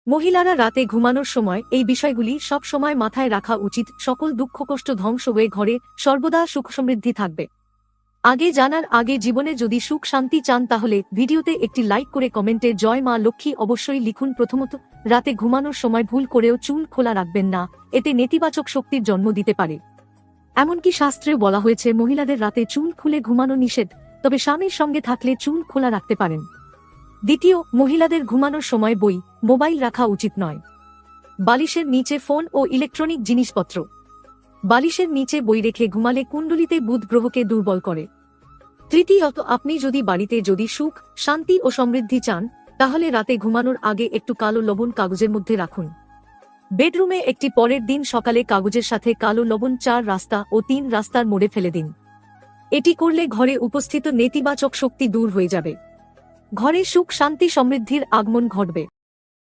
মহিলারা রাতে ঘুমানোর সময় এই বিষয়গুলি সব সময় মাথায় রাখা উচিত। সকল দুঃখ কষ্ট ধ্বংস হয়ে ঘরে সর্বদা সুখ সমৃদ্ধি থাকবে। আগে জানার আগে জীবনে যদি সুখ শান্তি চান তাহলে ভিডিওতে একটি লাইক করে কমেন্টে জয় মা লক্ষ্মী অবশ্যই লিখুন। প্রথমত, রাতে ঘুমানোর সময় ভুল করেও চুল খোলা রাখবেন না, এতে নেতিবাচক শক্তির জন্ম দিতে পারে। এমনকি শাস্ত্রেও বলা হয়েছে মহিলাদের রাতে চুল খুলে ঘুমানো নিষেধ, তবে স্বামীর সঙ্গে থাকলে চুল খোলা রাখতে পারেন। দ্বিতীয়, মহিলাদের ঘুমানোর সময় বই মোবাইল রাখা উচিত নয়। বালিশের নিচে ফোন ও ইলেকট্রনিক জিনিসপত্র। বালিশের নিচে বই রেখে ঘুমালে কুণ্ডলিতে বুধ গ্রহকে দুর্বল করে। তৃতীয়ত, আপনি যদি বাড়িতে সুখ শান্তি ও সমৃদ্ধি চান তাহলে রাতে ঘুমানোর আগে একটু কালো লবণ কাগজের মধ্যে রাখুন। বেডরুমে একটি, পরের দিন সকালে কাগজের সাথে কালো লবণ 4 রাস্তা ও 3 রাস্তার মোড়ে ফেলে দিন। এটি করলে ঘরে উপস্থিত নেতিবাচক শক্তি দূর হয়ে যাবে। ঘরে সুখ শান্তি সমৃদ্ধির আগমন ঘটবে।